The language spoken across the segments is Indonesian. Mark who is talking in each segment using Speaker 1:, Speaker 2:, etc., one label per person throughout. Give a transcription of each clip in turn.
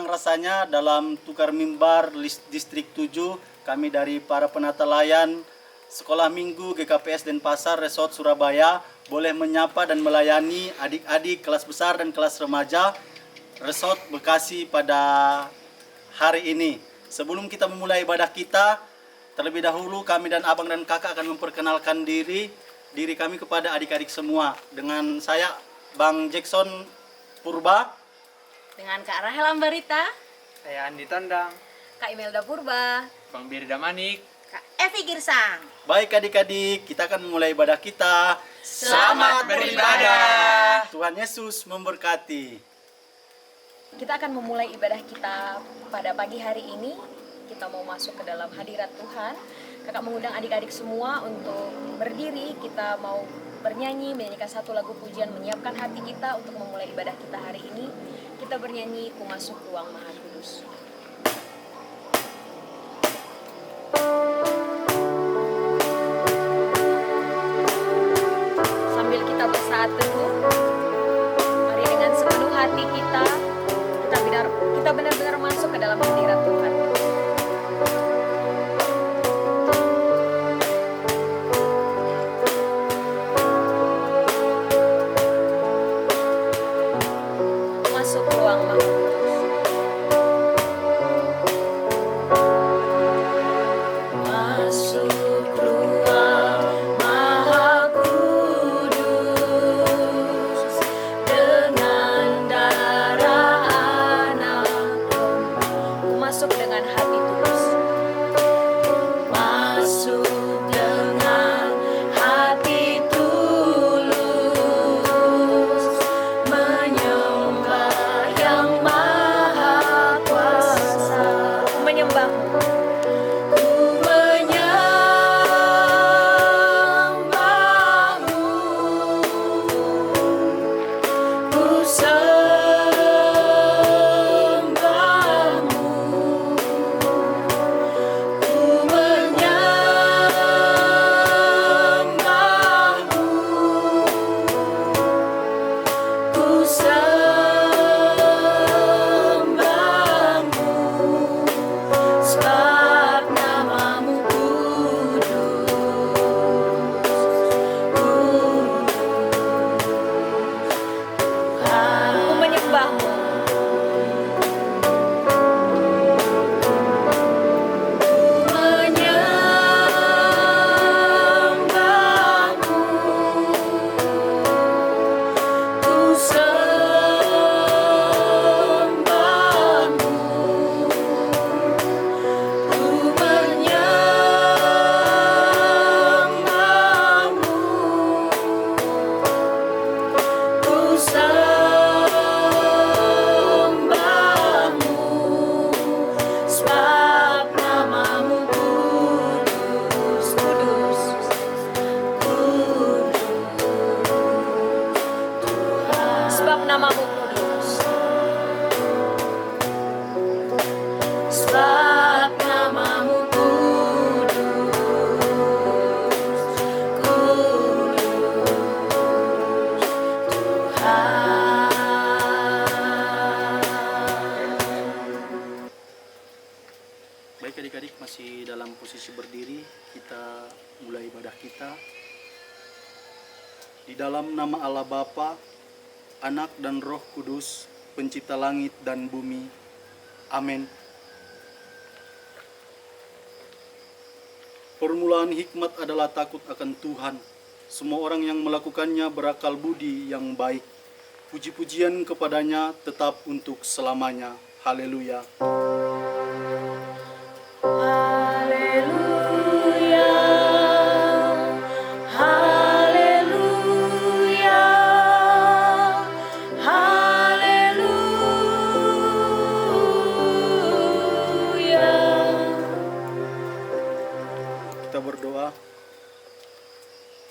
Speaker 1: rasanya dalam tukar mimbar distrik 7 kami dari para penata layan Sekolah Minggu GKPS Denpasar Resort Surabaya boleh menyapa dan melayani adik-adik kelas besar dan kelas remaja Resort Bekasi pada hari ini. Sebelum kita memulai ibadah kita, terlebih dahulu kami dan abang dan kakak akan memperkenalkan diri kami kepada adik-adik semua. Dengan saya Bang Jackson Purba,
Speaker 2: dengan Kak Rahel Ambarita,
Speaker 3: Saya Andi Tandang,
Speaker 2: Kak Imelda Purba,
Speaker 3: Bang Birda Manik.
Speaker 2: Kak Evi Girsang.
Speaker 1: baik adik-adik, kita akan memulai ibadah kita.
Speaker 2: Selamat beribadah.
Speaker 1: Tuhan Yesus memberkati.
Speaker 2: Kita akan memulai ibadah kita pada pagi hari ini. Kita mau masuk ke dalam hadirat Tuhan. Kakak mengundang adik-adik semua untuk berdiri. Kita mau bernyanyi, menyanyikan satu lagu pujian, menyiapkan hati kita untuk memulai ibadah kita hari ini. Kita bernyanyi, Ku Masuk Ruang Maha Kudus. Sambil kita bersaat teduh, mari dengan sepenuh hati kita benar-benar masuk ke dalam hadirat Tuhan. Masuk ruang Maha Kudus. Masuk ruang Maha Kudus dengan darah anak domba. Masuk dengan hati tulus. Masuk dengan hati tulus, menyembah yang maha kuasa. Menyembahmu. Ku menyembahmu, ku sembahmu, ku menyembahmu, ku sembahmu, sebab namamu kudus, kudus Tuhan. Ku menyembahmu, ku menyembahmu, ku sembahmu, ku menyembahmu, ku sembahmu, sebab namamu kudus, kudus, kudus Tuhan. Sebab namamu kudus, sebab namamu kudus, kudus Tuhan.
Speaker 1: Baik adik-adik, masih dalam posisi berdiri, kita mulai ibadah kita. Di dalam nama Allah Bapa, Anak dan Roh Kudus, Pencipta langit dan bumi. Amin. Permulaan hikmat adalah takut akan Tuhan. Semua orang yang melakukannya berakal budi yang baik. Puji-pujian kepadanya tetap untuk selamanya. Haleluya.
Speaker 2: Haleluya, haleluya, haleluya.
Speaker 1: Kita berdoa.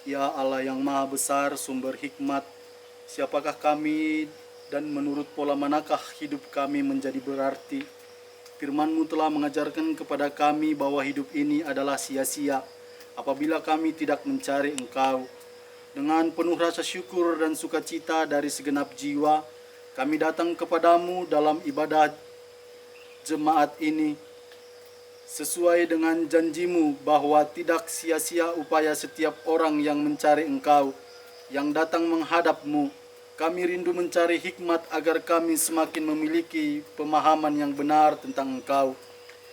Speaker 1: Ya Allah yang maha besar, sumber hikmat, siapakah kami dan menurut pola manakah hidup kami menjadi berarti? Firman-Mu telah mengajarkan kepada kami bahwa hidup ini adalah sia-sia apabila kami tidak mencari Engkau. Dengan penuh rasa syukur dan sukacita dari segenap jiwa, kami datang kepadamu dalam ibadah jemaat ini sesuai dengan janjimu bahwa tidak sia-sia upaya setiap orang yang mencari Engkau, yang datang menghadapmu. Kami rindu mencari hikmat agar kami semakin memiliki pemahaman yang benar tentang Engkau.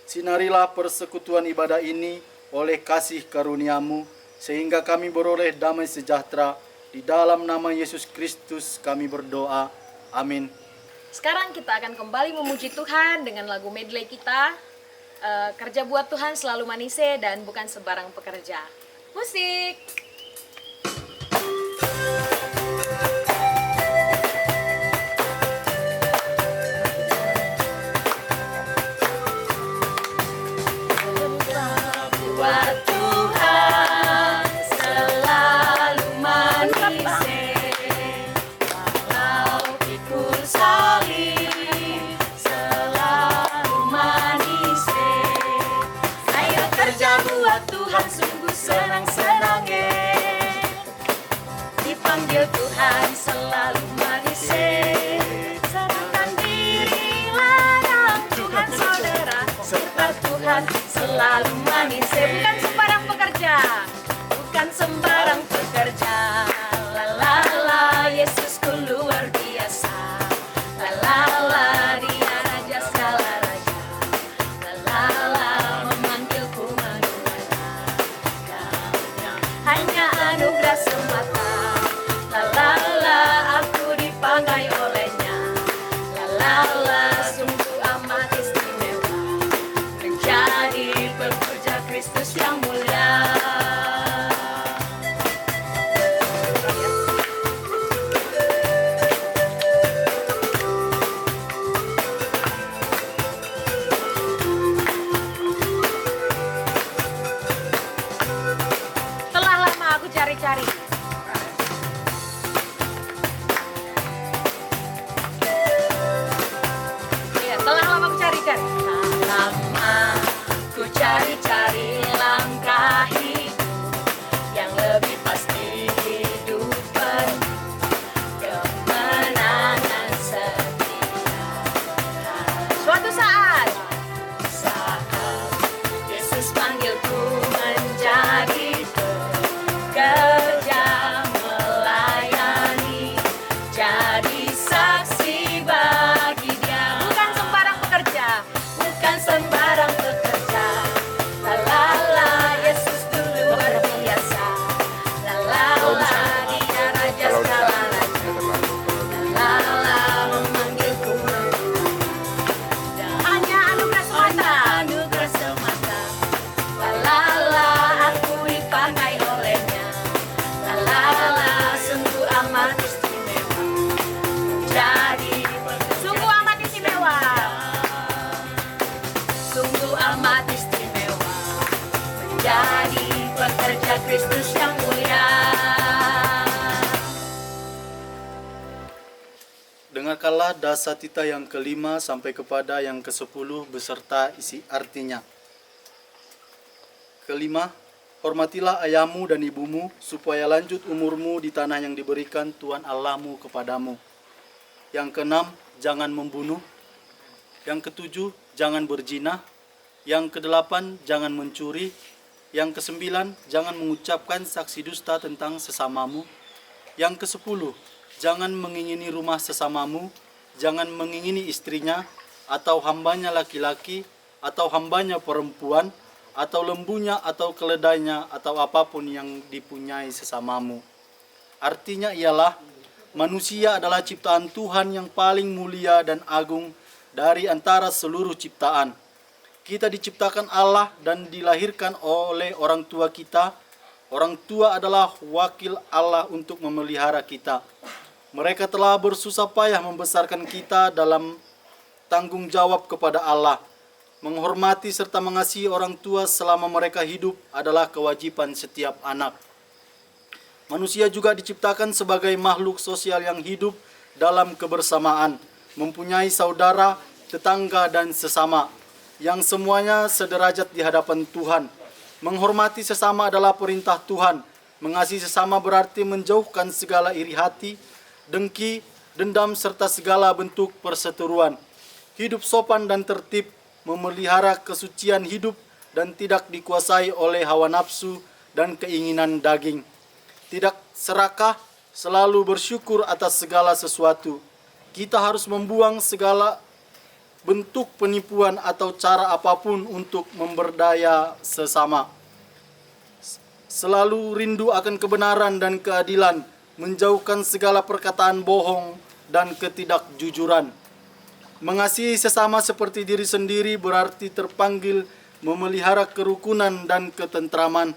Speaker 1: Sinarilah persekutuan ibadah ini oleh kasih karuniamu, sehingga kami beroleh damai sejahtera. Di dalam nama Yesus Kristus kami berdoa. Amin.
Speaker 2: Sekarang kita akan kembali memuji Tuhan dengan lagu medley kita. Kerja buat Tuhan selalu manise dan bukan sembarang pekerja. Musik. Buat Tuhan selalu manise, walau pikul salib selalu manise. Ayo kerja buat Tuhan sungguh senang-senangnya, dipanggil Tuhan selalu manise. Serahkan diri ladang Tuhan saudara, serta Tuhan selalu manise. Bukan sembarang pekerja, bukan sembarang pekerja. La la la, Yesusku luar biasa. La la la, Dia Raja segala raja. La la la, memanggilku manusia. Hanya anugerah semata. La la la, aku dipakai olehnya. La la la, sungguh amat istimewa menjadi pekerja Kristus yang mulia. Telah lama aku cari-cari. Ya, telah lama aku cari-cari. Lama ku cari-cari langkah hidup yang lebih pasti, kehidupan kemenangan setia. Suatu saat Yesus panggilku menjadi pekerja, melayani, jadi saksi bagi Dia. Bukan sembarang pekerja, bukan sembarang pekerja. La la la, Yesus luar biasa. La la la, Dia Raja segala raja. La la la, memanggilku hanya anugerah semata. Anugerah semata. La la la, aku dipakai olehnya. La la la, sungguh amat istimewa menjadi sungguh amat istimewa. Sungguh amat istimewa menjadi pekerja Kristus yang mulia.
Speaker 1: Dengarkanlah dasatita yang kelima sampai kepada yang ke-10 beserta isi artinya. Kelima, hormatilah ayahmu dan ibumu supaya lanjut umurmu di tanah yang diberikan Tuhan Allahmu kepadamu. Yang keenam, jangan membunuh. Yang ketujuh, jangan berzina. Yang kedelapan, jangan mencuri. Yang kesembilan, jangan mengucapkan saksi dusta tentang sesamamu. Yang ke-10, jangan mengingini rumah sesamamu, jangan mengingini istrinya, atau hambanya laki-laki, atau hambanya perempuan, atau lembunya, atau keledainya, atau apapun yang dipunyai sesamamu. Artinya ialah, manusia adalah ciptaan Tuhan yang paling mulia dan agung dari antara seluruh ciptaan. Kita diciptakan Allah dan dilahirkan oleh orang tua kita. Orang tua adalah wakil Allah untuk memelihara kita. Mereka telah bersusah payah membesarkan kita dalam tanggung jawab kepada Allah. Menghormati serta mengasihi orang tua selama mereka hidup adalah kewajiban setiap anak. Manusia juga diciptakan sebagai makhluk sosial yang hidup dalam kebersamaan, mempunyai saudara, tetangga, dan sesama, yang semuanya sederajat di hadapan Tuhan. Menghormati sesama adalah perintah Tuhan. Mengasihi sesama berarti menjauhkan segala iri hati, dengki, dendam, serta segala bentuk perseteruan. Hidup sopan dan tertib memelihara kesucian hidup dan tidak dikuasai oleh hawa nafsu dan keinginan daging. Tidak serakah, selalu bersyukur atas segala sesuatu. Kita harus membuang segala bentuk penipuan atau cara apapun untuk memberdaya sesama. Selalu rindu akan kebenaran dan keadilan, menjauhkan segala perkataan bohong dan ketidakjujuran. Mengasihi sesama seperti diri sendiri berarti terpanggil memelihara kerukunan dan ketentraman.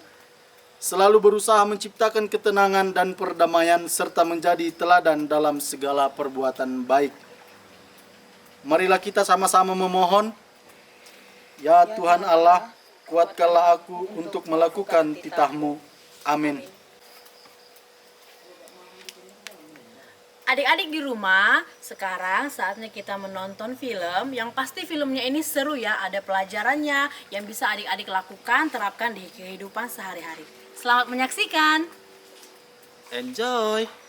Speaker 1: Selalu berusaha menciptakan ketenangan dan perdamaian serta menjadi teladan dalam segala perbuatan baik. Marilah kita sama-sama memohon, Ya Tuhan Allah, kuatkanlah aku untuk melakukan titah-Mu. Amin.
Speaker 4: Adik-adik di rumah, sekarang saatnya kita menonton film. Yang pasti filmnya ini seru ya, ada pelajarannya yang bisa adik-adik lakukan, terapkan di kehidupan sehari-hari. Selamat menyaksikan.
Speaker 1: Enjoy.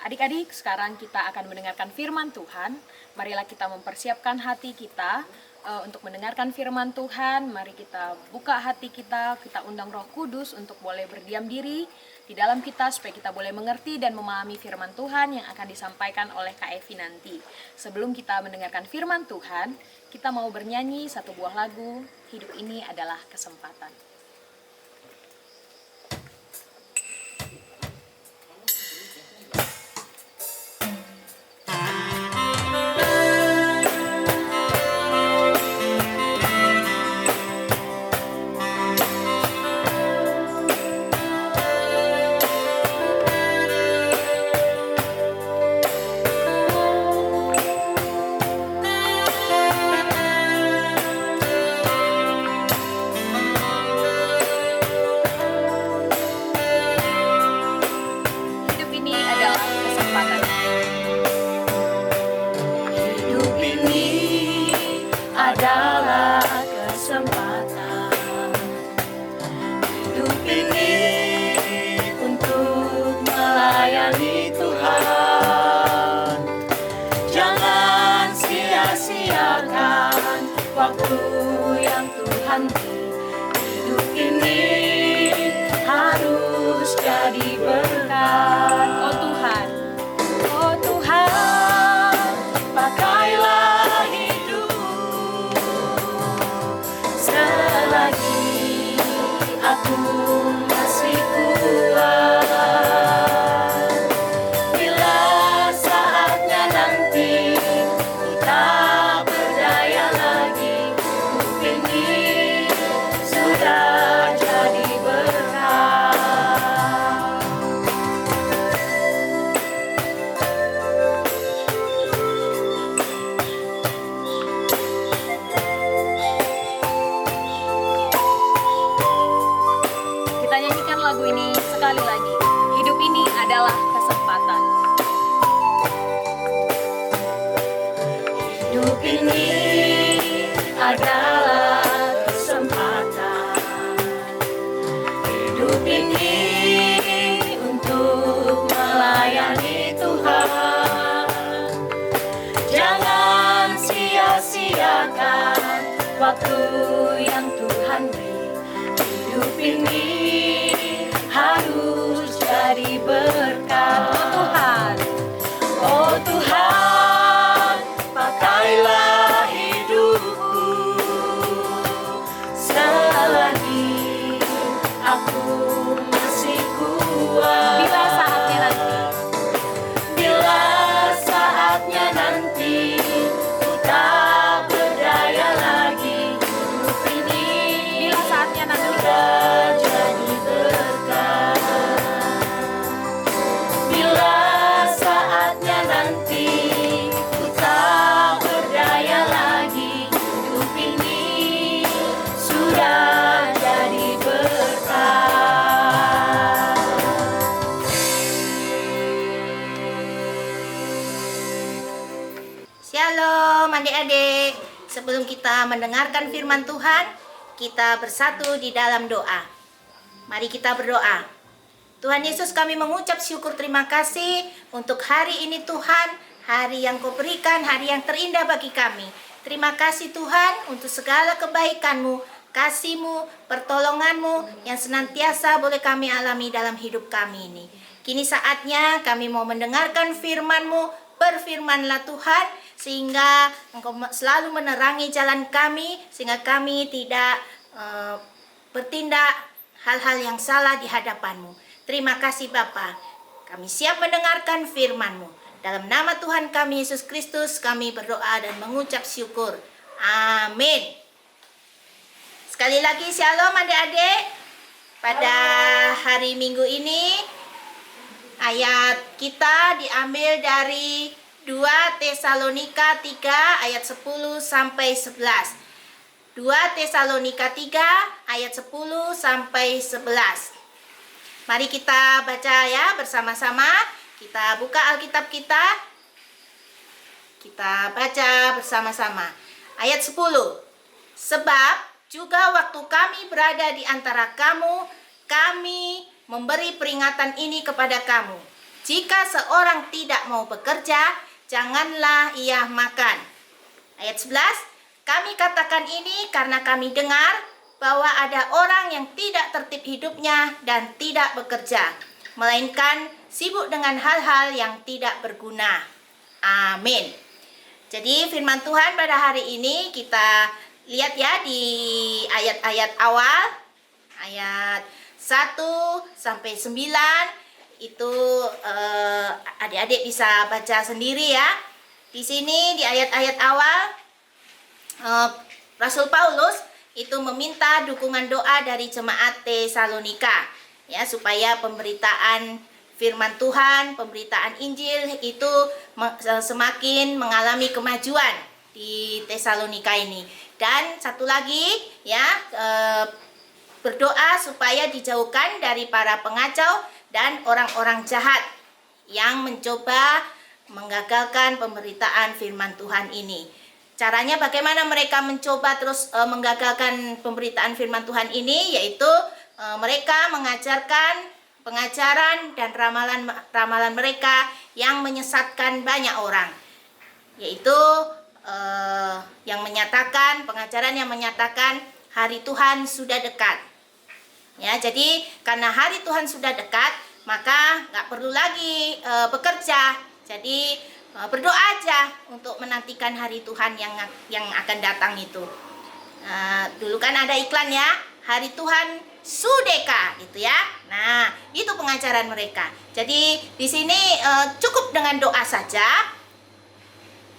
Speaker 2: Adik-adik, sekarang kita akan mendengarkan firman Tuhan. Marilah kita mempersiapkan hati kita untuk mendengarkan firman Tuhan. Mari kita buka hati kita undang Roh Kudus untuk boleh berdiam diri di dalam kita supaya kita boleh mengerti dan memahami firman Tuhan yang akan disampaikan oleh Kak Evi nanti. Sebelum kita mendengarkan firman Tuhan, kita mau bernyanyi satu buah lagu, Hidup Ini Adalah Kesempatan. Hidup ini adalah kesempatan. Hidup ini adalah kesempatan. Hidup ini untuk melayani Tuhan. Jangan sia-siakan waktu yang Tuhan beri. Hidup ini harus jadi berkat. Oh Tuhan, oh Tuhan, pakailah hidup selagi aku masih kuat. Bila saatnya nanti ku tak berdaya lagi, hidup ini sudah jadi berkat. Kita nyanyikan lagu ini sekali lagi. Hidup ini adalah kesempatan. Hidup ini adalah kesempatan. Hidup ini untuk melayani Tuhan. Jangan sia-siakan waktu yang Tuhan beri. Hidup ini harus jadi berkat. Oh Tuhan, oh Tuhan, pakailah hidupku selagi aku masih kuat. Bila saatnya nanti, bila saatnya nanti ku tak berdaya lagi, hidup ini bila saatnya nanti sudah jadi berkat. Bila saatnya nanti ku tak berdaya lagi, hidup ini sudah jadi berkat.
Speaker 5: Shalom adik-adik. Sebelum kita mendengarkan firman Tuhan, kita bersatu di dalam doa. Mari kita berdoa. Tuhan Yesus, kami mengucap syukur terima kasih untuk hari ini Tuhan, hari yang Kau berikan, hari yang terindah bagi kami. Terima kasih Tuhan untuk segala kebaikan-Mu, kasih-Mu, pertolongan-Mu yang senantiasa boleh kami alami dalam hidup kami ini. Kini saatnya kami mau mendengarkan firman-Mu. Berfirmanlah Tuhan, sehingga Engkau selalu menerangi jalan kami, sehingga kami tidak bertindak hal-hal yang salah di hadapan-Mu. Terima kasih Bapa. Kami siap mendengarkan firman-Mu. Dalam nama Tuhan kami Yesus Kristus kami berdoa dan mengucap syukur. Amin. Sekali lagi shalom adik-adik. Pada hari Minggu ini ayat kita diambil dari 2 Tesalonika 3 ayat 10 sampai 11. 2 Tesalonika 3 ayat 10 sampai 11. Mari kita baca ya bersama-sama. Kita buka Alkitab kita. Kita baca bersama-sama. Ayat 10. Sebab juga waktu kami berada di antara kamu, kami memberi peringatan ini kepada kamu. jika seorang tidak mau bekerja, janganlah ia makan. Ayat 11, kami katakan ini karena kami dengar bahwa ada orang yang tidak tertib hidupnya dan tidak bekerja, melainkan sibuk dengan hal-hal yang tidak berguna. Amin. Jadi firman Tuhan pada hari ini kita lihat ya di ayat-ayat awal, ayat 1 sampai 9, itu adik-adik bisa baca sendiri ya. Di sini di ayat-ayat awal Rasul Paulus itu meminta dukungan doa dari jemaat Tesalonika ya, supaya pemberitaan firman Tuhan, pemberitaan Injil itu semakin mengalami kemajuan di Tesalonika ini. Dan satu lagi ya, berdoa supaya dijauhkan dari para pengacau dan orang-orang jahat yang mencoba menggagalkan pemberitaan firman Tuhan ini. Caranya bagaimana mereka mencoba terus menggagalkan pemberitaan firman Tuhan ini, yaitu mereka mengajarkan pengajaran dan ramalan mereka yang menyesatkan banyak orang, yaitu yang menyatakan, pengajaran yang menyatakan hari Tuhan sudah dekat. Ya, jadi karena hari Tuhan sudah dekat, maka nggak perlu lagi bekerja. Jadi berdoa aja untuk menantikan hari Tuhan yang akan datang itu. Dulu kan ada iklan ya, hari Tuhan Sudeka gitu ya. Nah, itu pengajaran mereka. Jadi di sini cukup dengan doa saja,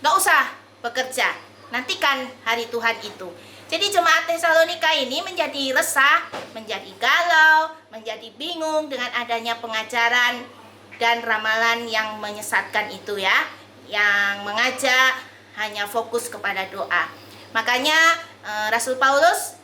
Speaker 5: nggak usah bekerja. Nantikan hari Tuhan itu. Jadi jemaat Tesalonika ini menjadi resah, menjadi galau, menjadi bingung dengan adanya pengajaran dan ramalan yang menyesatkan itu ya, yang mengajak hanya fokus kepada doa. Makanya Rasul Paulus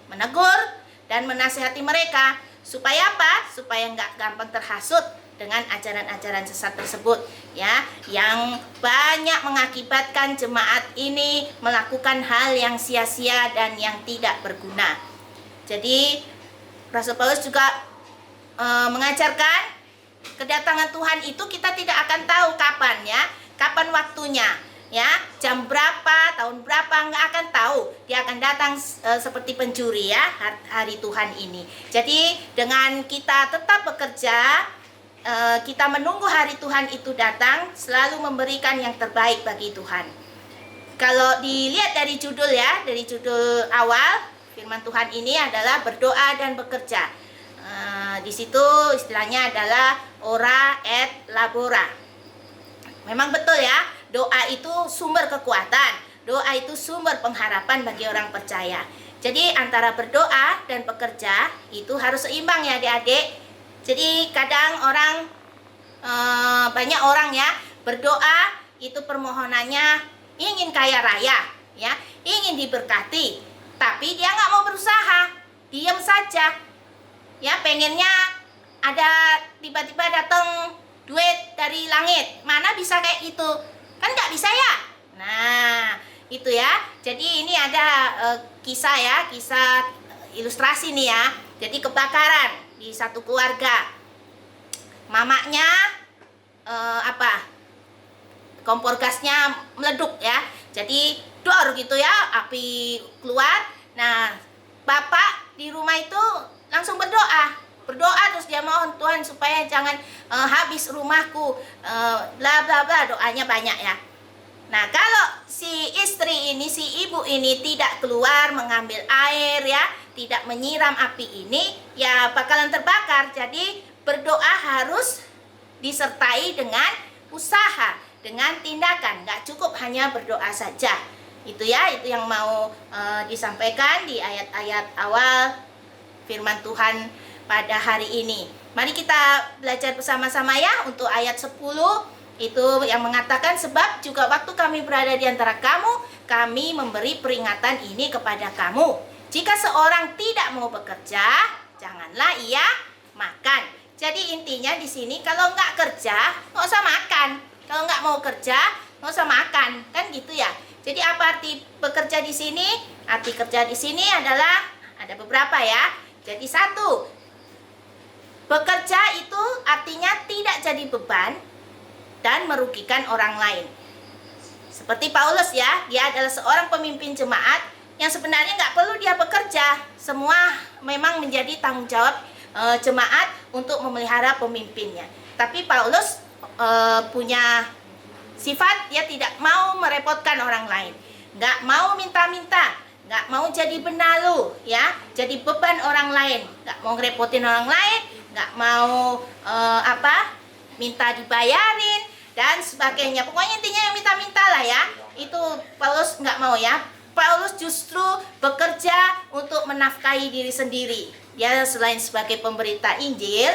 Speaker 5: menegur dan menasihati mereka supaya apa? Supaya nggak gampang terhasut dengan ajaran-ajaran sesat tersebut ya, yang banyak mengakibatkan jemaat ini melakukan hal yang sia-sia dan yang tidak berguna. Jadi Rasul Paulus juga mengajarkan kedatangan Tuhan itu kita tidak akan tahu kapan ya, kapan waktunya ya, jam berapa, tahun berapa, nggak akan tahu. Dia akan datang seperti pencuri ya, hari Tuhan ini. Jadi dengan kita tetap bekerja, kita menunggu hari Tuhan itu datang, selalu memberikan yang terbaik bagi Tuhan. Kalau dilihat dari judul ya, dari judul awal, firman Tuhan ini adalah berdoa dan bekerja. Di situ istilahnya adalah ora et labora. Memang betul ya, doa itu sumber kekuatan, doa itu sumber pengharapan bagi orang percaya. Jadi antara berdoa dan bekerja itu harus seimbang ya adik-adik. Jadi kadang banyak orang ya berdoa itu permohonannya ingin kaya raya ya, ingin diberkati, tapi dia nggak mau berusaha, diam saja ya, pengennya ada tiba-tiba datang duit dari langit, mana bisa kayak gitu, kan nggak bisa ya. Nah itu ya, jadi ini ada kisah ya, kisah ilustrasi nih ya. Jadi kebakaran di satu keluarga, mamanya kompor gasnya meleduk ya, jadi dor gitu ya, api keluar. Nah bapak di rumah itu langsung berdoa terus dia mohon, Tuhan supaya jangan habis rumahku, bla bla bla, doanya banyak ya. Nah kalau si istri ini, si ibu ini tidak keluar mengambil air ya, tidak menyiram api ini, ya bakalan terbakar. Jadi berdoa harus disertai dengan usaha, dengan tindakan, nggak cukup hanya berdoa saja. Itu ya, itu yang mau disampaikan di ayat-ayat awal firman Tuhan pada hari ini. Mari kita belajar bersama-sama ya untuk ayat 10 itu yang mengatakan, sebab juga waktu kami berada di antara kamu, kami memberi peringatan ini kepada kamu. Jika seorang tidak mau bekerja, janganlah ia makan. Jadi intinya di sini kalau nggak kerja, nggak usah makan. Kalau nggak mau kerja, nggak usah makan, kan gitu ya. Jadi apa arti bekerja di sini? Arti kerja di sini adalah ada beberapa ya. Jadi satu, bekerja itu artinya tidak jadi beban dan merugikan orang lain. Seperti Paulus ya, dia adalah seorang pemimpin jemaat yang sebenarnya nggak perlu dia bekerja. Semua memang menjadi tanggung jawab jemaat untuk memelihara pemimpinnya. Tapi Paulus punya sifat dia tidak mau merepotkan orang lain, nggak mau minta-minta, nggak mau jadi benalu, ya, jadi beban orang lain, nggak mau ngerepotin orang lain, nggak mau minta dibayarin dan sebagainya. Pokoknya intinya yang minta-minta lah ya. Itu Paulus nggak mau ya. Paulus justru bekerja untuk menafkahi diri sendiri. Dia selain sebagai pemberita Injil,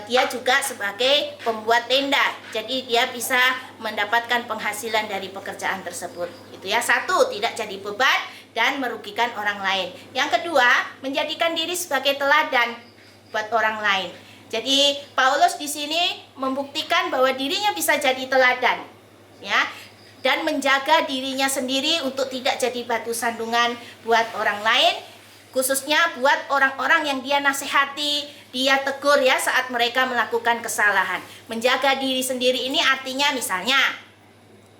Speaker 5: dia juga sebagai pembuat tenda. Jadi dia bisa mendapatkan penghasilan dari pekerjaan tersebut. Itu ya, satu, tidak jadi beban dan merugikan orang lain. Yang kedua, menjadikan diri sebagai teladan buat orang lain. Jadi Paulus di sini membuktikan bahwa dirinya bisa jadi teladan, ya, dan menjaga dirinya sendiri untuk tidak jadi batu sandungan buat orang lain, khususnya buat orang-orang yang dia nasihati, dia tegur ya saat mereka melakukan kesalahan. Menjaga diri sendiri ini artinya misalnya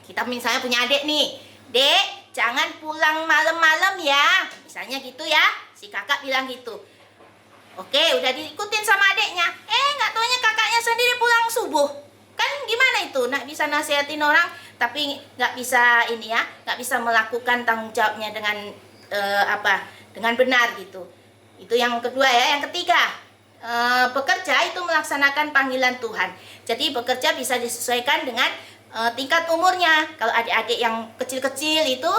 Speaker 5: kita punya adik nih, "Dek, jangan pulang malam-malam ya." Misalnya gitu ya, si kakak bilang gitu. Oke, udah diikutin sama adeknya. Nggak taunya kakaknya sendiri pulang subuh. Kan gimana itu? Nggak bisa nasihatin orang, tapi nggak bisa nggak bisa melakukan tanggung jawabnya dengan dengan benar gitu. Itu yang kedua ya. Yang ketiga, bekerja itu melaksanakan panggilan Tuhan. Jadi bekerja bisa disesuaikan dengan tingkat umurnya. Kalau adik-adik yang kecil-kecil itu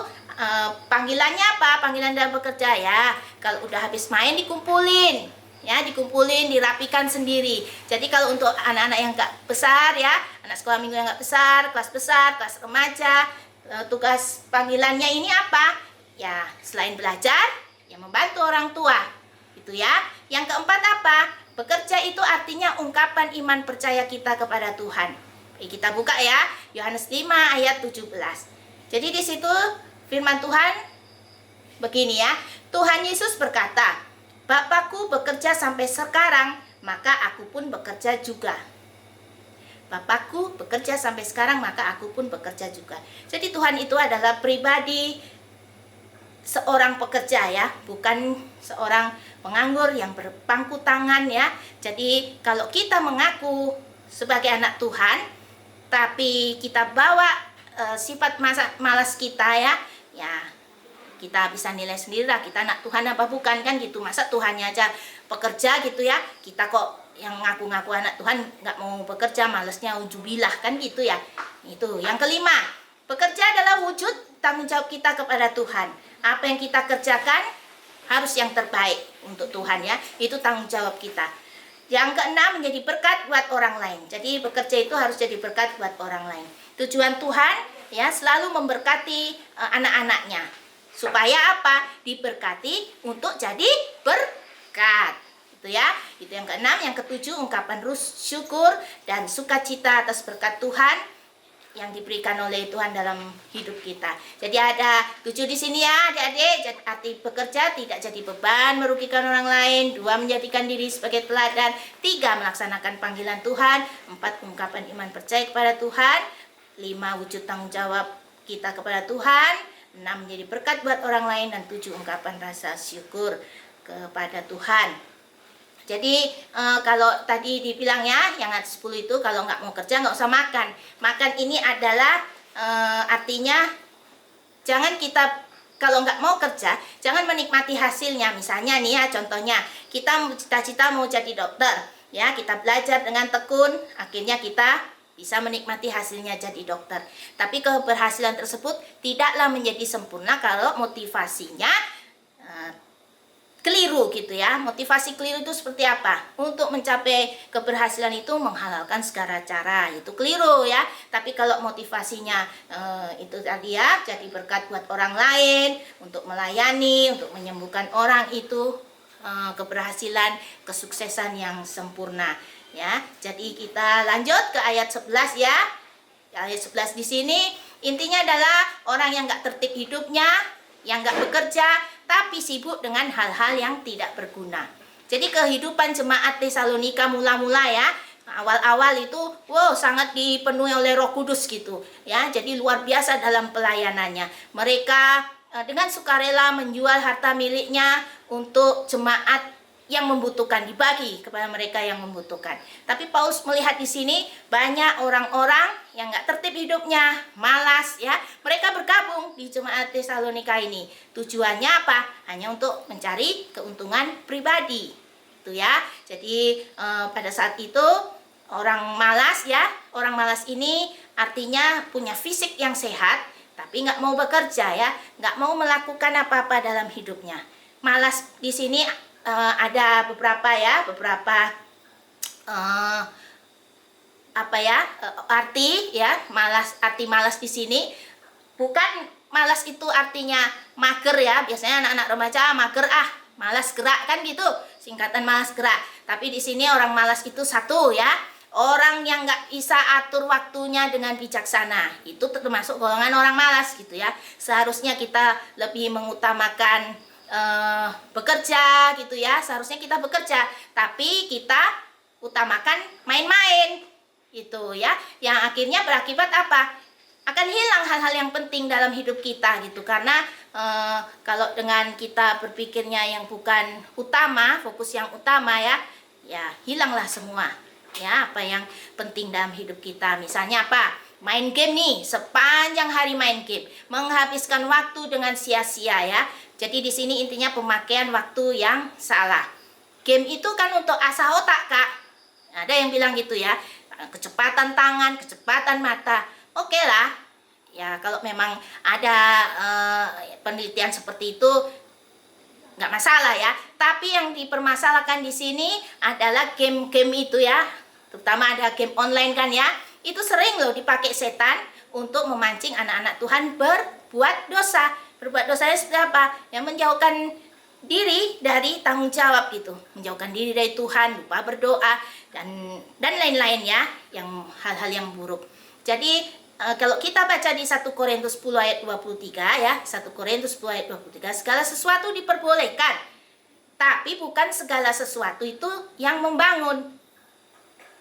Speaker 5: panggilannya apa? Panggilan dalam bekerja ya. Kalau udah habis main dikumpulin. Ya, dikumpulin, dirapikan sendiri. Jadi kalau untuk anak-anak yang nggak besar ya, anak sekolah minggu yang nggak besar, kelas remaja, tugas panggilannya ini apa? Ya, selain belajar, ya membantu orang tua. Itu ya. Yang keempat apa? Bekerja itu artinya ungkapan iman percaya kita kepada Tuhan. Kita buka ya, Yohanes 5 ayat 17. Jadi di situ firman Tuhan begini ya. Tuhan Yesus berkata, "Bapakku bekerja sampai sekarang, maka aku pun bekerja juga." Bapakku bekerja sampai sekarang, maka aku pun bekerja juga. Jadi Tuhan itu adalah pribadi seorang pekerja ya, bukan seorang penganggur yang berpangku tangan ya. Jadi kalau kita mengaku sebagai anak Tuhan, tapi kita bawa sifat malas kita ya, kita bisa nilai sendiri lah kita anak Tuhan apa bukan kan gitu. Masa Tuhannya aja pekerja gitu ya, kita kok yang ngaku-ngaku anak Tuhan nggak mau bekerja, malesnya ujubilah kan gitu ya. Itu yang kelima, bekerja adalah wujud tanggung jawab kita kepada Tuhan. Apa yang kita kerjakan harus yang terbaik untuk Tuhan ya, itu tanggung jawab kita. Yang keenam, menjadi berkat buat orang lain. Jadi bekerja itu harus jadi berkat buat orang lain. Tujuan Tuhan ya selalu memberkati anak-anaknya. Supaya apa? Diberkati untuk jadi berkat. Itu ya. Itu yang keenam. Yang ketujuh, ungkapan syukur dan sukacita atas berkat Tuhan yang diberikan oleh Tuhan dalam hidup kita. Jadi ada 7 di sini ya, adik-adik. Arti bekerja tidak jadi beban, merugikan orang lain. 2, menjadikan diri sebagai teladan. 3, melaksanakan panggilan Tuhan. 4, ungkapan iman percaya kepada Tuhan. 5, wujud tanggung jawab kita kepada Tuhan. 6, menjadi berkat buat orang lain. Dan 7, ungkapan rasa syukur kepada Tuhan. Jadi kalau tadi dibilang ya, yang atas 10 itu kalau nggak mau kerja nggak usah makan. Makan ini adalah artinya jangan kita kalau nggak mau kerja, jangan menikmati hasilnya. Misalnya nih ya, contohnya kita cita-cita mau jadi dokter, ya kita belajar dengan tekun, akhirnya kita bisa menikmati hasilnya jadi dokter. Tapi keberhasilan tersebut tidaklah menjadi sempurna kalau motivasinya keliru gitu ya. Motivasi keliru itu seperti apa? Untuk mencapai keberhasilan itu menghalalkan segala cara, itu keliru ya. Tapi kalau motivasinya itu tadi ya, jadi berkat buat orang lain, untuk melayani, untuk menyembuhkan orang, itu keberhasilan, kesuksesan yang sempurna ya. Jadi kita lanjut ke ayat 11 ya. Ayat 11 di sini intinya adalah orang yang nggak tertib hidupnya, yang nggak bekerja, tapi sibuk dengan hal-hal yang tidak berguna. Jadi kehidupan jemaat Tesalonika mula-mula ya, awal-awal itu wow sangat dipenuhi oleh Roh Kudus gitu ya. Jadi luar biasa dalam pelayanannya. Mereka dengan sukarela menjual harta miliknya untuk jemaat yang membutuhkan, dibagi kepada mereka yang membutuhkan. Tapi Paulus melihat di sini banyak orang-orang yang nggak tertib hidupnya, malas ya. Mereka bergabung di jemaat Tesalonika ini. Tujuannya apa? Hanya untuk mencari keuntungan pribadi, itu ya. Jadi pada saat itu orang malas ya, orang malas ini artinya punya fisik yang sehat, tapi nggak mau bekerja ya, nggak mau melakukan apa-apa dalam hidupnya. Malas di sini ada beberapa arti ya. Arti malas di sini bukan malas itu artinya mager ya. Biasanya anak-anak remaja mager, malas gerak kan gitu, singkatan malas gerak. Tapi di sini orang malas itu satu ya, orang yang nggak bisa atur waktunya dengan bijaksana. Itu termasuk golongan orang malas gitu ya. Seharusnya kita lebih mengutamakan bekerja gitu ya. Seharusnya kita bekerja, tapi kita utamakan main-main gitu ya, yang akhirnya berakibat apa? Akan hilang hal-hal yang penting dalam hidup kita gitu. Karena kalau dengan kita berpikirnya yang bukan utama, fokus yang utama ya hilanglah semua ya apa yang penting dalam hidup kita. Misalnya apa? Main game nih, sepanjang hari main game, menghabiskan waktu dengan sia-sia ya. Jadi di sini intinya pemakaian waktu yang salah. Game itu kan untuk asah otak, Kak. Ada yang bilang gitu ya, kecepatan tangan, kecepatan mata. Oke lah, ya kalau memang ada penelitian seperti itu nggak masalah ya. Tapi yang dipermasalahkan di sini adalah game-game itu ya, terutama ada game online kan ya. Itu sering loh dipakai setan untuk memancing anak-anak Tuhan berbuat dosa. Berbuat dosanya seperti apa? Yang menjauhkan diri dari tanggung jawab gitu, menjauhkan diri dari Tuhan, lupa berdoa dan lain-lain ya, yang hal-hal yang buruk. Jadi kalau kita baca di 1 Korintus 10 ayat 23 ya, 1 Korintus 10 ayat 23, segala sesuatu diperbolehkan, tapi bukan segala sesuatu itu yang membangun.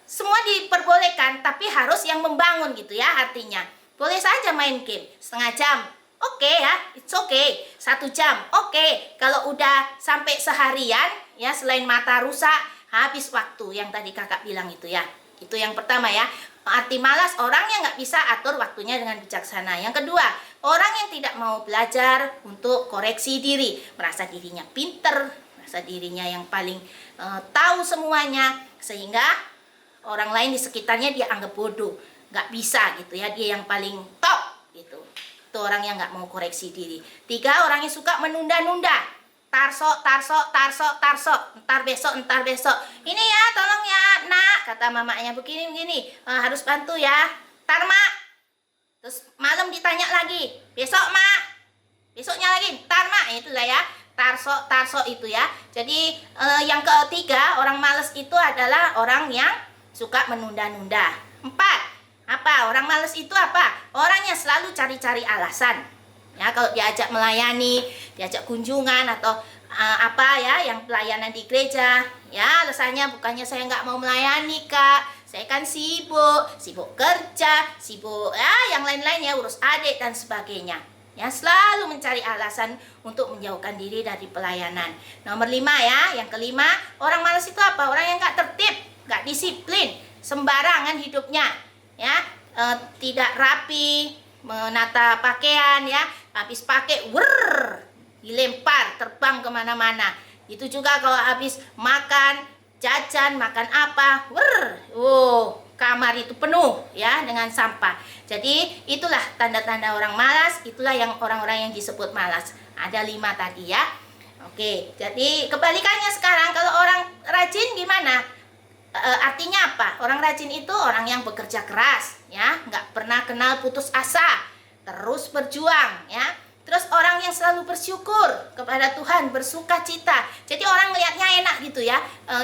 Speaker 5: Semua diperbolehkan, tapi harus yang membangun gitu ya artinya. Boleh saja main game setengah jam, oke ya, it's okay. 1 jam, oke. Kalau udah sampai seharian, ya selain mata rusak, habis waktu yang tadi kakak bilang itu ya. Itu yang pertama ya. Arti malas, orang yang nggak bisa atur waktunya dengan bijaksana. Yang kedua, orang yang tidak mau belajar untuk koreksi diri. Merasa dirinya pinter, merasa dirinya yang paling tahu semuanya. Sehingga orang lain di sekitarnya dia anggap bodoh. Nggak bisa gitu ya, dia yang paling top gitu. Itu orang yang nggak mau koreksi diri. 3, orang yang suka menunda-nunda. Tarsok, ntar besok. Ini ya, tolong ya, nak, kata mamanya begini, harus bantu ya. Ntar, mak. Terus malam ditanya lagi, besok, mak. Besoknya lagi, ntar, mak. Itulah ya, tarsok itu ya. Jadi yang ketiga, orang malas itu adalah orang yang suka menunda-nunda. 4, apa? Orang malas itu apa? Orang yang selalu cari-cari alasan. Ya, kalau diajak melayani, diajak kunjungan atau apa ya, yang pelayanan di gereja, ya alasannya bukannya saya nggak mau melayani, Kak. Saya kan sibuk kerja, sibuk ya yang lain-lain ya, urus adik dan sebagainya. Ya, selalu mencari alasan untuk menjauhkan diri dari pelayanan. Nomor 5 ya, yang kelima, orang malas itu apa? Orang yang nggak tertib, nggak disiplin, sembarangan hidupnya. Ya, tidak rapi, menata pakaian ya, habis pakai dilempar, terbang kemana-mana. Itu juga kalau habis makan, jajan, makan apa, kamar itu penuh ya dengan sampah. Jadi itulah tanda-tanda orang malas, itulah yang orang-orang yang disebut malas. Ada 5 tadi ya. Oke, jadi kebalikannya sekarang, kalau orang rajin gimana? Artinya apa? Orang rajin itu orang yang bekerja keras ya, nggak pernah kenal putus asa, terus berjuang ya. Terus orang yang selalu bersyukur kepada Tuhan, bersuka cita. Jadi orang ngelihatnya enak gitu ya.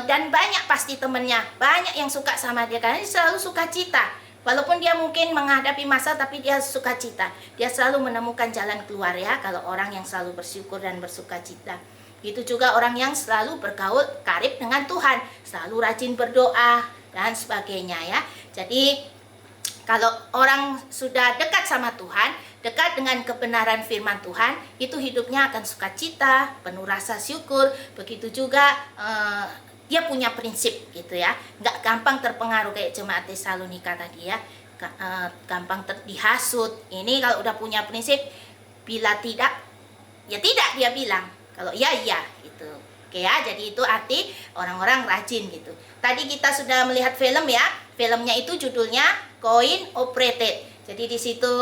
Speaker 5: Dan banyak pasti temennya, banyak yang suka sama dia karena dia selalu suka cita. Walaupun dia mungkin menghadapi masalah, tapi dia suka cita. Dia selalu menemukan jalan keluar ya, kalau orang yang selalu bersyukur dan bersuka cita. Itu juga orang yang selalu bergaul karib dengan Tuhan, selalu rajin berdoa, dan sebagainya ya. Jadi kalau orang sudah dekat sama Tuhan, dekat dengan kebenaran firman Tuhan, itu hidupnya akan sukacita, penuh rasa syukur. Begitu juga dia punya prinsip gitu ya, nggak gampang terpengaruh kayak jemaat Tesalonika tadi ya, gampang dihasut. Ini kalau udah punya prinsip, bila tidak, ya tidak dia bilang, kalau iya iya gitu. Oke ya, jadi itu arti orang-orang rajin gitu. Tadi kita sudah melihat film ya, filmnya itu judulnya Coin Operated. Jadi di situ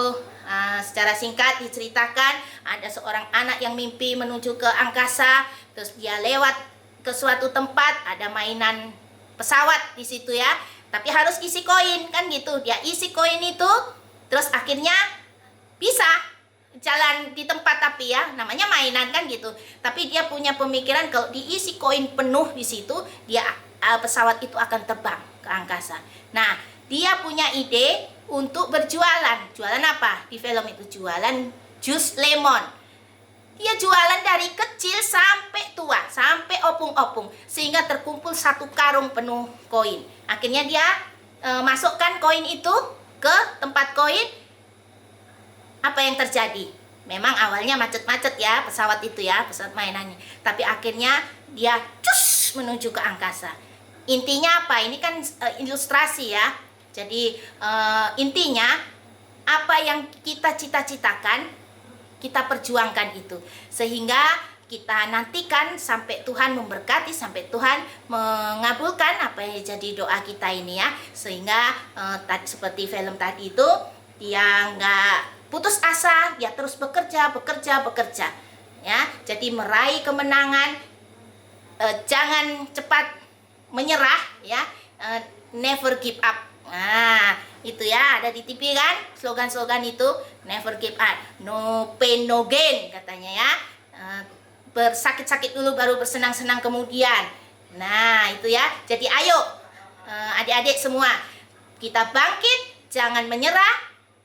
Speaker 5: secara singkat diceritakan ada seorang anak yang mimpi menuju ke angkasa, terus dia lewat ke suatu tempat, ada mainan pesawat di situ ya, tapi harus isi koin kan gitu. Dia isi koin itu, terus akhirnya bisa jalan di tempat, tapi ya namanya mainan kan gitu. Tapi dia punya pemikiran kalau diisi koin penuh di situ, dia pesawat itu akan terbang ke angkasa. Nah, dia punya ide untuk berjualan. Jualan apa? Di film itu jualan jus lemon. Dia jualan dari kecil sampai tua, sampai opung-opung, sehingga terkumpul satu karung penuh koin. Akhirnya dia masukkan koin itu ke tempat koin. Apa yang terjadi? Memang awalnya macet-macet ya pesawat itu ya, pesawat mainannya. Tapi akhirnya dia cus menuju ke angkasa. Intinya apa? Ini kan ilustrasi ya. Jadi intinya apa yang kita cita-citakan, kita perjuangkan itu, sehingga kita nantikan sampai Tuhan memberkati, sampai Tuhan mengabulkan apa yang jadi doa kita ini ya. Sehingga seperti film tadi itu, dia nggak putus asa, dia terus bekerja ya. Jadi meraih kemenangan, jangan cepat menyerah ya, never give up. Nah, itu ya, ada di TV kan slogan-slogan itu, never give up, no pain no gain katanya ya. Bersakit-sakit dulu baru bersenang-senang kemudian. Nah, itu ya. Jadi ayo adik-adik semua, kita bangkit, jangan menyerah,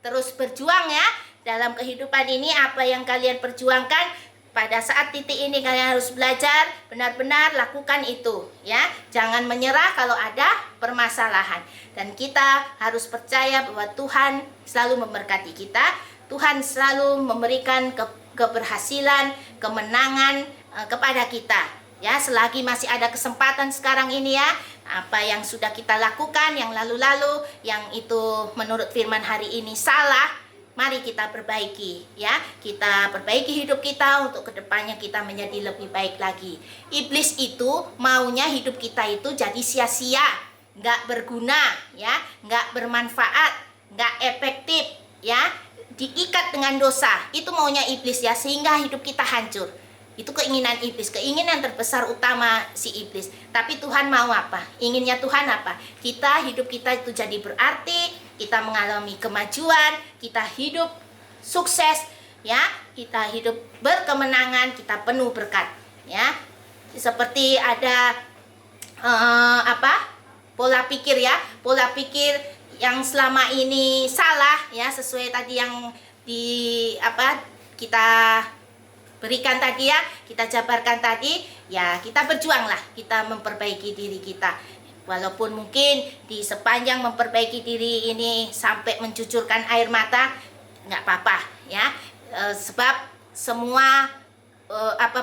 Speaker 5: terus berjuang ya. Dalam kehidupan ini apa yang kalian perjuangkan, pada saat titik ini kalian harus belajar, benar-benar lakukan itu ya. Jangan menyerah kalau ada permasalahan. Dan kita harus percaya bahwa Tuhan selalu memberkati kita. Tuhan selalu memberikan keberhasilan, kemenangan kepada kita ya. Selagi masih ada kesempatan sekarang ini ya, apa yang sudah kita lakukan yang lalu-lalu, yang itu menurut firman hari ini salah, mari kita perbaiki ya. Kita perbaiki hidup kita untuk kedepannya kita menjadi lebih baik lagi. Iblis itu maunya hidup kita itu jadi sia-sia, nggak berguna ya, nggak bermanfaat, nggak efektif ya, diikat dengan dosa. Itu maunya iblis ya, sehingga hidup kita hancur. Itu keinginan iblis, keinginan terbesar utama si iblis. Tapi Tuhan mau apa? Inginnya Tuhan apa? Hidup kita itu jadi berarti, kita mengalami kemajuan, kita hidup sukses ya, kita hidup berkemenangan, kita penuh berkat ya. Seperti ada pola pikir ya, pola pikir yang selama ini salah ya, sesuai tadi yang kita berikan tadi ya, kita jabarkan tadi ya. Kita berjuanglah, kita memperbaiki diri kita. Walaupun mungkin di sepanjang memperbaiki diri ini sampai mencucurkan air mata, nggak apa-apa ya. Sebab semua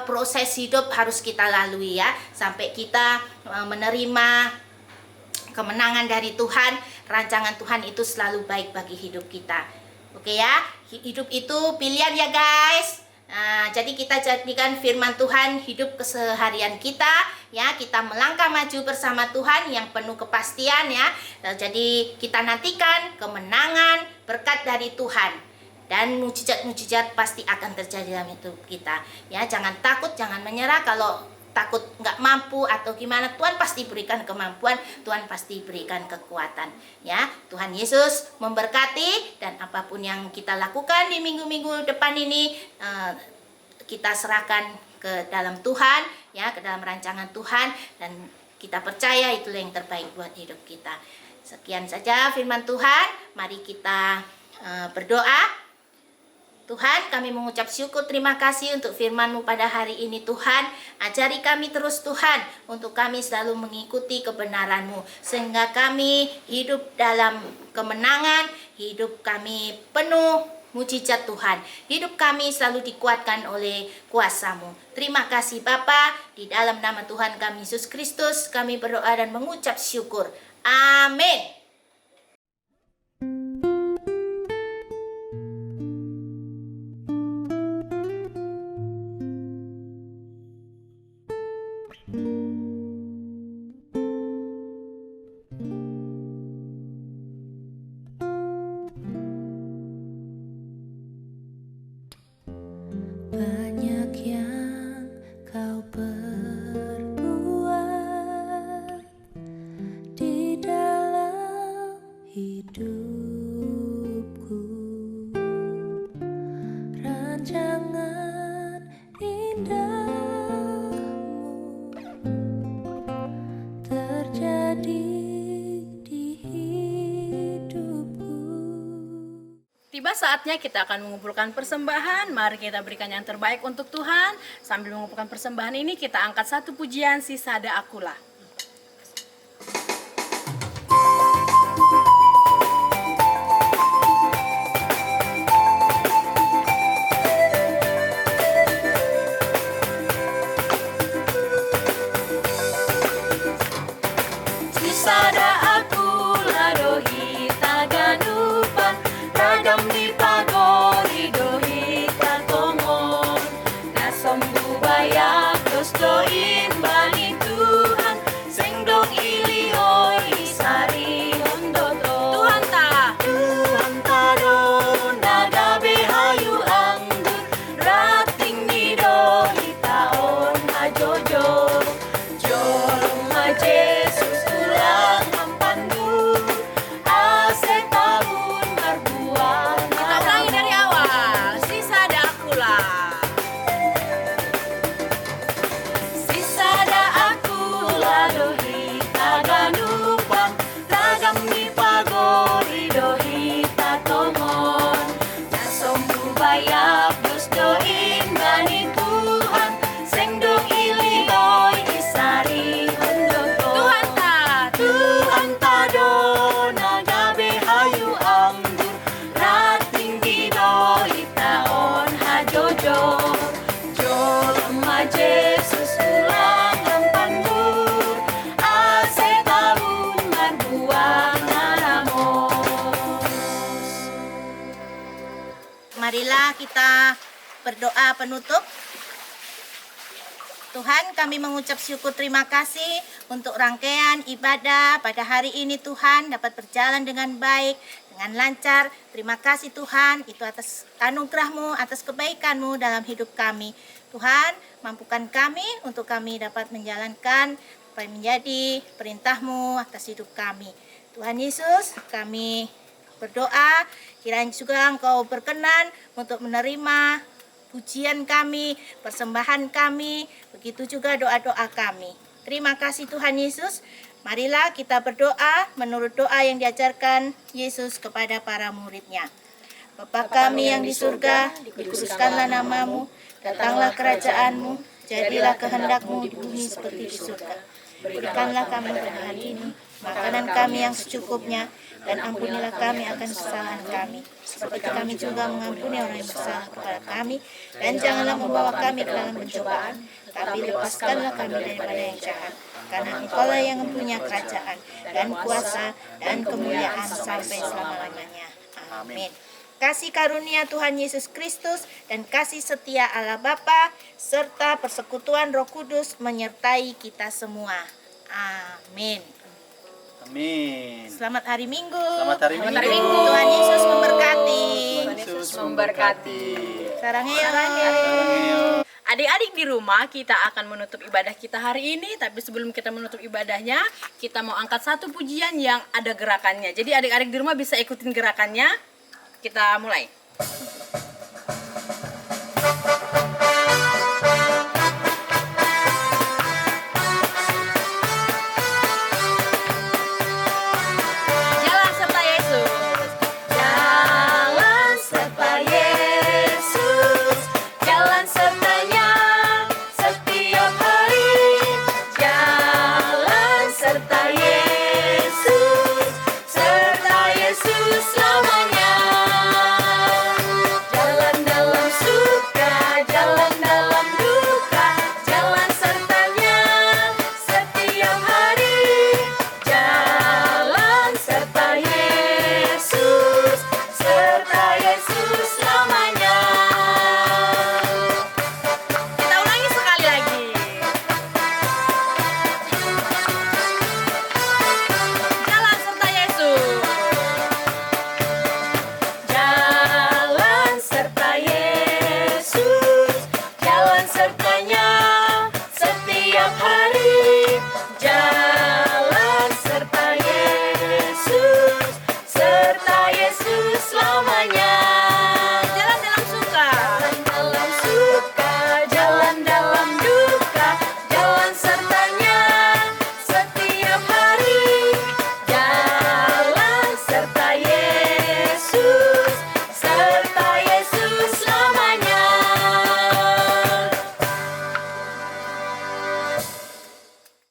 Speaker 5: proses hidup harus kita lalui ya, sampai kita menerima kemenangan dari Tuhan. Rancangan Tuhan itu selalu baik bagi hidup kita. Oke ya, hidup itu pilihan ya guys. Nah, jadi kita jadikan firman Tuhan hidup keseharian kita ya. Kita melangkah maju bersama Tuhan yang penuh kepastian ya. Jadi kita nantikan kemenangan, berkat dari Tuhan, dan mujizat-mujizat pasti akan terjadi dalam hidup kita ya. Jangan takut, jangan menyerah. Kalau takut nggak mampu atau gimana, Tuhan pasti berikan kemampuan, Tuhan pasti berikan kekuatan ya. Tuhan Yesus memberkati, dan apapun yang kita lakukan di minggu-minggu depan ini kita serahkan ke dalam Tuhan ya, ke dalam rancangan Tuhan, dan kita percaya itulah yang terbaik buat hidup kita. Sekian saja firman Tuhan. Mari kita berdoa. Tuhan, kami mengucap syukur terima kasih untuk firman-Mu pada hari ini Tuhan. Ajari kami terus Tuhan, untuk kami selalu mengikuti kebenaran-Mu. Sehingga kami hidup dalam kemenangan, hidup kami penuh mujizat Tuhan. Hidup kami selalu dikuatkan oleh kuasa-Mu. Terima kasih Bapa, di dalam nama Tuhan kami Yesus Kristus, kami berdoa dan mengucap syukur. Amin.
Speaker 6: Banyak yang kau perbuat di dalam hidupku, rancangan indahmu terjadi di hidupku.
Speaker 4: Tiba saatnya kita akan mengumpulkan persembahan. Mari kita berikan yang terbaik untuk Tuhan. Sambil mengumpulkan persembahan ini, kita angkat satu pujian, Sisada Akulah.
Speaker 6: Sisada akulah dohi taganupan, ragam di pagori dohi tatomon, nasombu bayak dos doin bani Tuhan, sengdong ilioi sari hondoto. Tuhan ta do naga behayu anggur, rating di dohi taon hajojo, jolong ma Jesus ulang ampandu, ase tahun berbuah.
Speaker 4: Kita ulangi dari awal. Sisada Akulah.
Speaker 6: Sisada akulah dohi taganupan, ragam di pagori dohi tatomon, nasombu bayak dos doin bani Tuhan, sengdong ilioi isari hondoto. Tuhan ta do naga behayu anggur, rating di doi taon hajojo, jolong ma Jesus ulang ampandur, ase tahun berbuah naramos.
Speaker 5: Marilah kita berdoa penutup. Tuhan, kami mengucap syukur terima kasih untuk rangkaian ibadah pada hari ini Tuhan dapat berjalan dengan baik, dengan lancar. Terima kasih Tuhan, itu atas anugerah-Mu, atas kebaikan-Mu dalam hidup kami. Tuhan, mampukan kami untuk kami dapat menjalankan apa yang menjadi perintah-Mu atas hidup kami. Tuhan Yesus, kami berdoa, kiranya juga Engkau berkenan untuk menerima pujian kami, persembahan kami, begitu juga doa-doa kami. Terima kasih Tuhan Yesus. Marilah kita berdoa menurut doa yang diajarkan Yesus kepada para murid-Nya. Bapa kami yang di surga, dikuduskanlah nama-Mu, datanglah kerajaan-Mu, jadilah kehendak-Mu di bumi seperti di surga. Berikanlah kami pada hari ini makanan kami yang secukupnya, dan ampunilah kami akan kesalahan kami, seperti kami juga mengampuni orang yang bersalah kepada kami, dan janganlah membawa kami ke dalam pencobaan, tapi lepaskanlah kami daripada yang jahat. Karena Engkaulah yang mempunyai kerajaan, dan kuasa, dan kemuliaan sampai selama-lamanya. Amin. Kasih karunia Tuhan Yesus Kristus dan kasih setia Allah Bapa serta persekutuan Roh Kudus menyertai kita semua. Amin.
Speaker 1: Amin.
Speaker 5: Selamat hari Minggu.
Speaker 1: Selamat hari Minggu.
Speaker 5: Tuhan Yesus memberkati.
Speaker 1: Tuhan Yesus memberkati.
Speaker 5: Sarangnya.
Speaker 4: Adik-adik di rumah, kita akan menutup ibadah kita hari ini. Tapi sebelum kita menutup ibadahnya, kita mau angkat satu pujian yang ada gerakannya. Jadi adik-adik di rumah bisa ikutin gerakannya. Kita mulai.